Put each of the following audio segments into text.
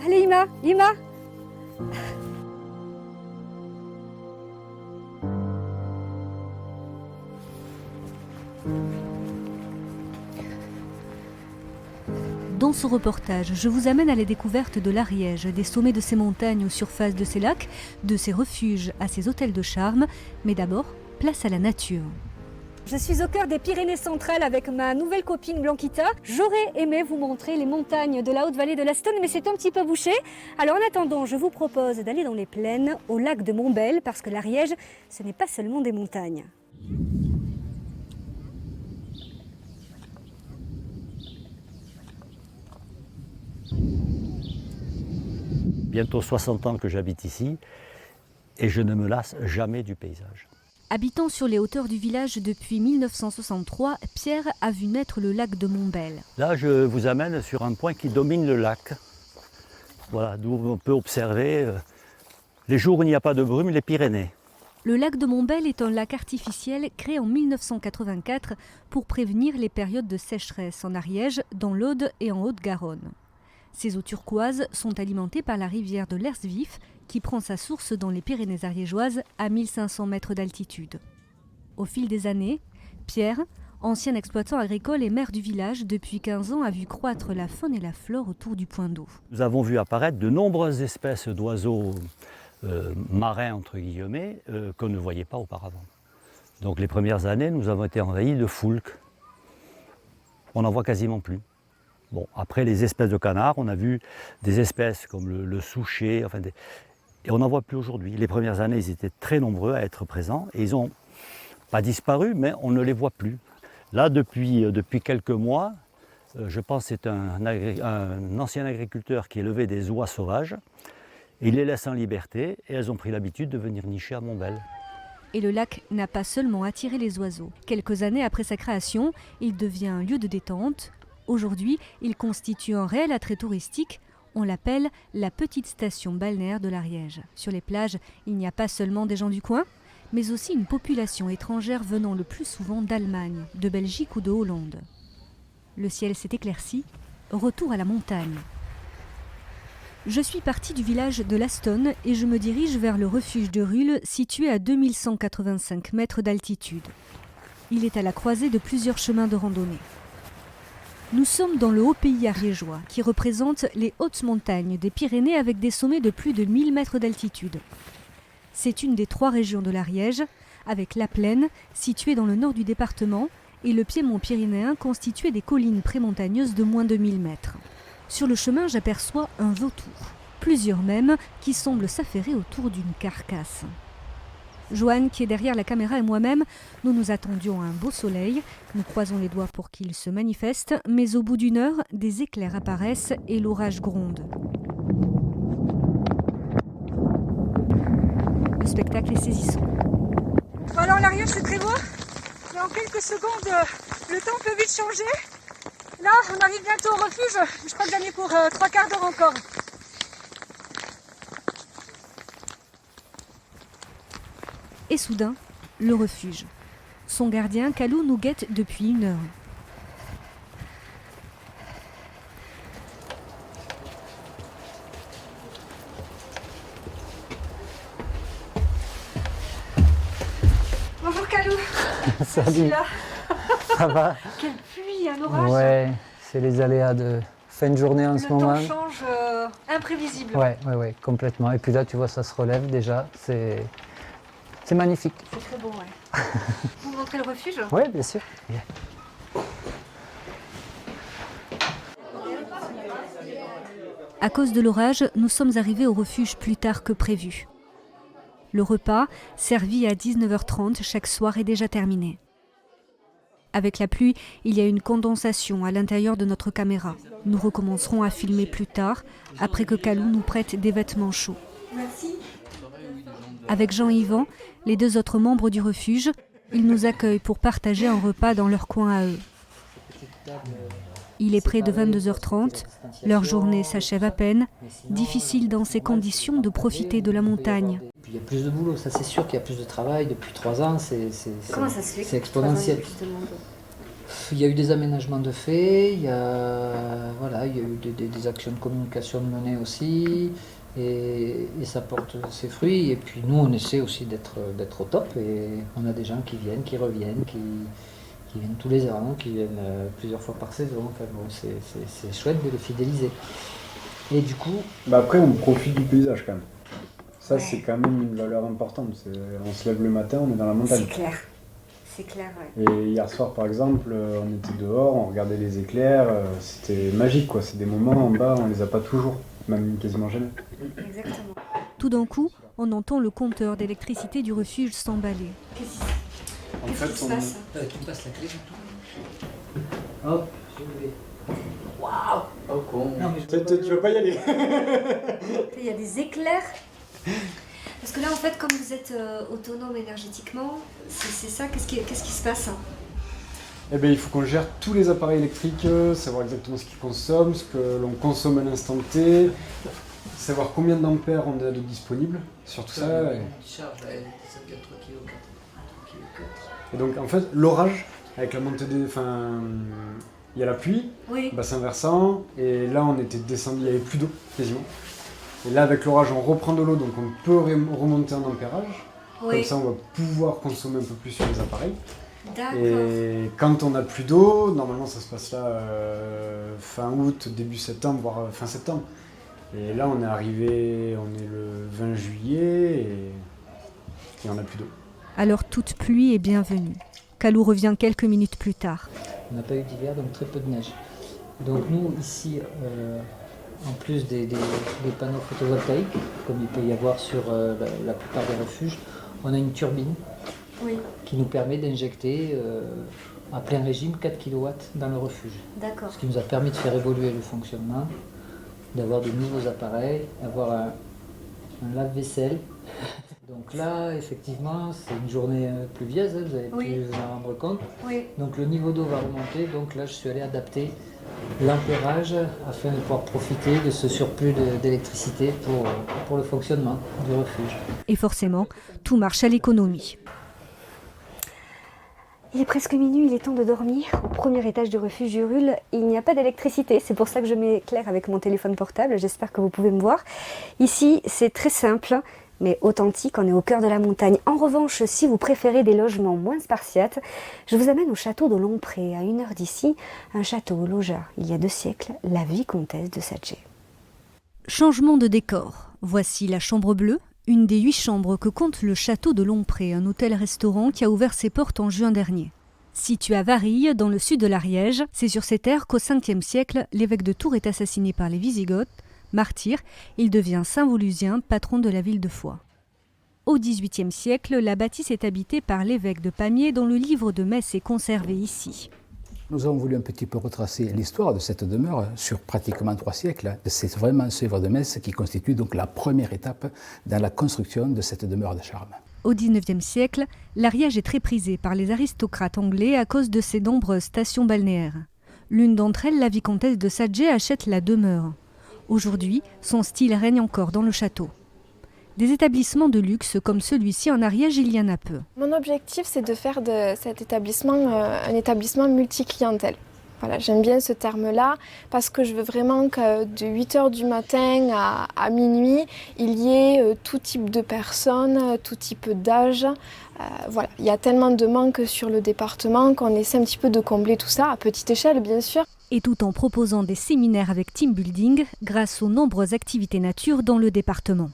Allez Ima, Ima. Dans ce reportage, je vous amène à la découverte de l'Ariège, des sommets de ces montagnes aux surfaces de ces lacs, de ces refuges à ces hôtels de charme. Mais d'abord, place à la nature. Je suis au cœur des Pyrénées centrales avec ma nouvelle copine Blanquita. J'aurais aimé vous montrer les montagnes de la haute vallée de l'Aston, mais c'est un petit peu bouché. Alors en attendant, je vous propose d'aller dans les plaines, au lac de Montbel, parce que l'Ariège, ce n'est pas seulement des montagnes. Bientôt 60 ans que j'habite ici et je ne me lasse jamais du paysage. Habitant sur les hauteurs du village depuis 1963, Pierre a vu naître le lac de Montbel. Là, je vous amène sur un point qui domine le lac. Voilà, d'où on peut observer les jours où il n'y a pas de brume, les Pyrénées. Le lac de Montbel est un lac artificiel créé en 1984 pour prévenir les périodes de sécheresse en Ariège, dans l'Aude et en Haute-Garonne. Ces eaux turquoises sont alimentées par la rivière de l'Hers-Vif qui prend sa source dans les Pyrénées ariégeoises à 1500 mètres d'altitude. Au fil des années, Pierre, ancien exploitant agricole et maire du village depuis 15 ans, a vu croître la faune et la flore autour du point d'eau. Nous avons vu apparaître de nombreuses espèces d'oiseaux marins, entre guillemets, qu'on ne voyait pas auparavant. Donc les premières années, nous avons été envahis de foulques. On n'en voit quasiment plus. Bon, après les espèces de canards, on a vu des espèces comme le souchet, et on n'en voit plus aujourd'hui. Les premières années, ils étaient très nombreux à être présents et ils n'ont pas disparu, mais on ne les voit plus. Là, depuis quelques mois, je pense que c'est un ancien agriculteur qui élevait des oies sauvages. Il les laisse en liberté et elles ont pris l'habitude de venir nicher à Montbel. Et le lac n'a pas seulement attiré les oiseaux. Quelques années après sa création, il devient un lieu de détente. Aujourd'hui, il constitue un réel attrait touristique. On l'appelle la petite station balnéaire de l'Ariège. Sur les plages, il n'y a pas seulement des gens du coin, mais aussi une population étrangère venant le plus souvent d'Allemagne, de Belgique ou de Hollande. Le ciel s'est éclairci. Retour à la montagne. Je suis partie du village de l'Aston et je me dirige vers le refuge de Rulle, situé à 2185 mètres d'altitude. Il est à la croisée de plusieurs chemins de randonnée. Nous sommes dans le haut pays ariégeois, qui représente les hautes montagnes des Pyrénées avec des sommets de plus de 1000 mètres d'altitude. C'est une des 3 régions de l'Ariège, avec la Plaine, située dans le nord du département, et le piémont pyrénéen, constitué des collines prémontagneuses de moins de 1000 mètres. Sur le chemin, j'aperçois un vautour, plusieurs même, qui semblent s'affairer autour d'une carcasse. Joanne, qui est derrière la caméra, et moi-même, nous nous attendions à un beau soleil. Nous croisons les doigts pour qu'il se manifeste, mais au bout d'une heure, des éclairs apparaissent et l'orage gronde. Le spectacle est saisissant. Alors l'Ariège c'est très beau, mais en quelques secondes, le temps peut vite changer. Là, on arrive bientôt au refuge, je crois que j'en ai pour 3 quarts d'heure encore. Et soudain, le refuge. Son gardien, Kalou, nous guette depuis 1 heure. Bonjour Kalou. Salut, Là. ça va? Quelle pluie, un orage. Ouais, c'est les aléas de fin de journée en ce moment. Le temps change imprévisible. Ouais, complètement. Et puis là, tu vois, ça se relève déjà. C'est magnifique. C'est très beau, ouais. Vous me montrez le refuge? Ouais, bien sûr. Yeah. À cause de l'orage, nous sommes arrivés au refuge plus tard que prévu. Le repas, servi à 19h30 chaque soir, est déjà terminé. Avec la pluie, il y a une condensation à l'intérieur de notre caméra. Nous recommencerons à filmer plus tard, après que Kalou nous prête des vêtements chauds. Merci. Avec Jean-Yvan, les 2 autres membres du refuge, ils nous accueillent pour partager un repas dans leur coin à eux. Il est près de 22h30, leur journée s'achève à peine. Difficile dans ces conditions de profiter de la montagne. Il y a plus de boulot, ça c'est sûr qu'il y a plus de travail. Depuis 3 ans, Comment ça se fait c'est exponentiel. Il y a eu des aménagements de fait, il y a eu des actions de communication menées aussi, et ça porte ses fruits. Et puis nous, on essaie aussi d'être au top, et on a des gens qui viennent, qui reviennent, qui viennent tous les ans, qui viennent plusieurs fois par saison. Enfin bon, c'est chouette de les fidéliser. Et du coup... Après, on profite du paysage quand même. Ça, c'est quand même une valeur importante. On se lève le matin, on est dans la montagne. C'est clair. C'est clair, ouais. Et hier soir, par exemple, on était dehors, on regardait les éclairs, c'était magique, quoi. C'est des moments en bas, on les a pas toujours, même quasiment jamais. Exactement. Tout d'un coup, on entend le compteur d'électricité du refuge s'emballer. Qu'est-ce qui se passe? Tu me passes la clé. Hop, j'ai oublié. Waouh! Oh con! Non, mais Tu veux pas y aller? Il y a des éclairs. Parce que là, en fait, comme vous êtes autonome énergétiquement, c'est ça, qu'est-ce qui se passe? Eh bien, il faut qu'on gère tous les appareils électriques, savoir exactement ce qu'ils consomment, ce que l'on consomme à l'instant T, savoir combien d'ampères on a de disponible sur tout ça. Et donc, en fait, l'orage, avec la montée des... Enfin, il y a la pluie, Oui. bassin versant, et là, on était descendu, il n'y avait plus d'eau, quasiment. Et là, avec l'orage, on reprend de l'eau, donc on peut remonter en ampérage. Oui. Comme ça, on va pouvoir consommer un peu plus sur les appareils. D'accord. Et quand on n'a plus d'eau, normalement, ça se passe là fin août, début septembre, voire fin septembre. Et là, on est arrivé, on est le 20 juillet, et on n'a plus d'eau. Alors toute pluie est bienvenue. Kalou revient quelques minutes plus tard. on n'a pas eu d'hiver, donc très peu de neige. Donc nous, ici, en plus des panneaux photovoltaïques, comme il peut y avoir sur la plupart des refuges, on a une turbine qui nous permet d'injecter à plein régime 4 kW dans le refuge. D'accord. Ce qui nous a permis de faire évoluer le fonctionnement, d'avoir de nouveaux appareils, d'avoir un lave-vaisselle. Donc là, effectivement, c'est une journée pluvieuse, vous avez pu vous en rendre compte. Oui. Donc le niveau d'eau va remonter, donc là je suis allé adapter l'ampérage afin de pouvoir profiter de ce surplus d'électricité pour le fonctionnement du refuge. Et forcément, tout marche à l'économie. Il est presque minuit, il est temps de dormir. Au premier étage du refuge du Rul, il n'y a pas d'électricité. C'est pour ça que je m'éclaire avec mon téléphone portable. J'espère que vous pouvez me voir. Ici, c'est très simple, mais authentique. On est au cœur de la montagne. En revanche, si vous préférez des logements moins spartiates, je vous amène au château de Lompré, à 1 heure d'ici. Un château logea, il y a 2 siècles, la vicomtesse de Sachet. Changement de décor. Voici la chambre bleue, une des 8 chambres que compte le château de Lompré, un hôtel-restaurant qui a ouvert ses portes en juin dernier. Situé à Varilhes, dans le sud de l'Ariège, c'est sur ces terres qu'au 5e siècle, l'évêque de Tours est assassiné par les Wisigoths. Martyr, il devient saint volusien, patron de la ville de Foix. Au XVIIIe siècle, la bâtisse est habitée par l'évêque de Pamiers, dont le livre de messe est conservé ici. Nous avons voulu un petit peu retracer l'histoire de cette demeure sur pratiquement 3 siècles. C'est vraiment ce livre de messe qui constitue donc la première étape dans la construction de cette demeure de charme. Au XIXe siècle, l'Ariège est très prisé par les aristocrates anglais à cause de ses nombreuses stations balnéaires. L'une d'entre elles, la vicomtesse de Sachet, achète la demeure. Aujourd'hui, son style règne encore dans le château. Des établissements de luxe comme celui-ci en Ariège, il y en a peu. Mon objectif, c'est de faire de cet établissement un établissement multi-clientèle. Voilà, j'aime bien ce terme-là parce que je veux vraiment que de 8h du matin à minuit, il y ait tout type de personnes, tout type d'âge. Voilà, il y a tellement de manques sur le département qu'on essaie un petit peu de combler tout ça, à petite échelle bien sûr. Et tout en proposant des séminaires avec team building grâce aux nombreuses activités nature dans le département.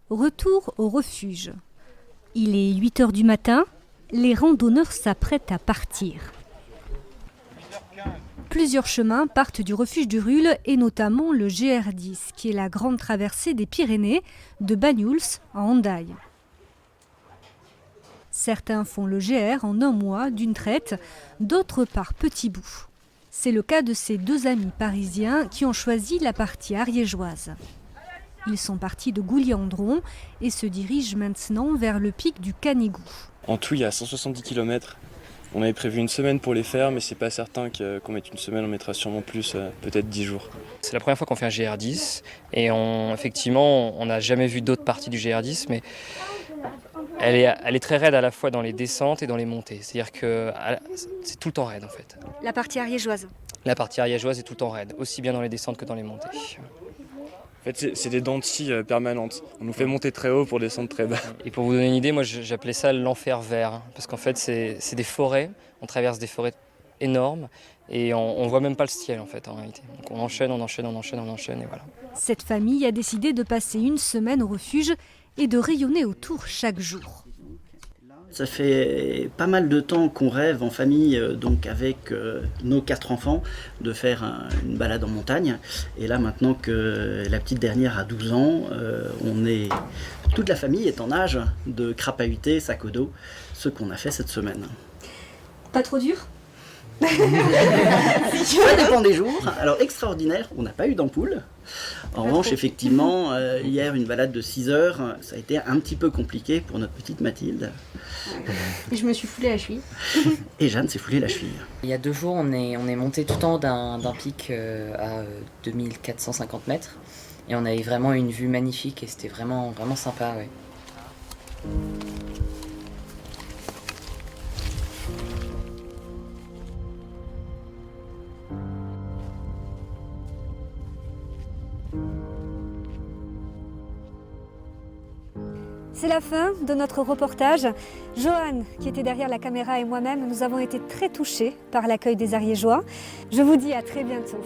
Retour au refuge. Il est 8h du matin, les randonneurs s'apprêtent à partir. Plusieurs chemins partent du refuge du Rul et notamment le GR10, qui est la grande traversée des Pyrénées de Banyuls à Hendaye. Certains font le GR en un mois d'une traite, d'autres par petits bouts. C'est le cas de ces 2 amis parisiens qui ont choisi la partie ariégeoise. Ils sont partis de Gouliandron et se dirigent maintenant vers le pic du Canigou. En tout, il y a 170 km. On avait prévu 1 semaine pour les faire, mais c'est pas certain qu'on mette 1 semaine, on mettra sûrement plus, peut-être 10 jours. C'est la première fois qu'on fait un GR10 et effectivement, on n'a jamais vu d'autres parties du GR10, mais Elle est très raide à la fois dans les descentes et dans les montées. C'est-à-dire que c'est tout le temps raide en fait. La partie ariégeoise. La partie ariégeoise est tout le temps raide, aussi bien dans les descentes que dans les montées. En fait, c'est des dents de scie permanentes. On nous fait monter très haut pour descendre très bas. Et pour vous donner une idée, moi j'appelais ça l'enfer vert. Parce qu'en fait, c'est des forêts. On traverse des forêts énormes et on voit même pas le ciel en fait en réalité. Donc on enchaîne et voilà. Cette famille a décidé de passer une semaine au refuge et de rayonner autour chaque jour. Ça fait pas mal de temps qu'on rêve en famille, donc avec nos 4 enfants, de faire une balade en montagne. Et là, maintenant que la petite dernière a 12 ans, toute la famille est en âge de crapahuter sac au dos, ce qu'on a fait cette semaine. Pas trop dur? Ça dépend des jours. Alors, extraordinaire, on n'a pas eu d'ampoule. En revanche, effectivement, hier, une balade de 6 heures, ça a été un petit peu compliqué pour notre petite Mathilde. Et je me suis foulée la cheville. Et Jeanne s'est foulée la cheville. Il y a 2 jours, on est monté tout en haut d'un pic à 2450 mètres. Et on avait vraiment une vue magnifique et c'était vraiment, vraiment sympa. Ouais. C'est la fin de notre reportage. Johan, qui était derrière la caméra, et moi-même, nous avons été très touchés par l'accueil des Ariégeois. Je vous dis à très bientôt.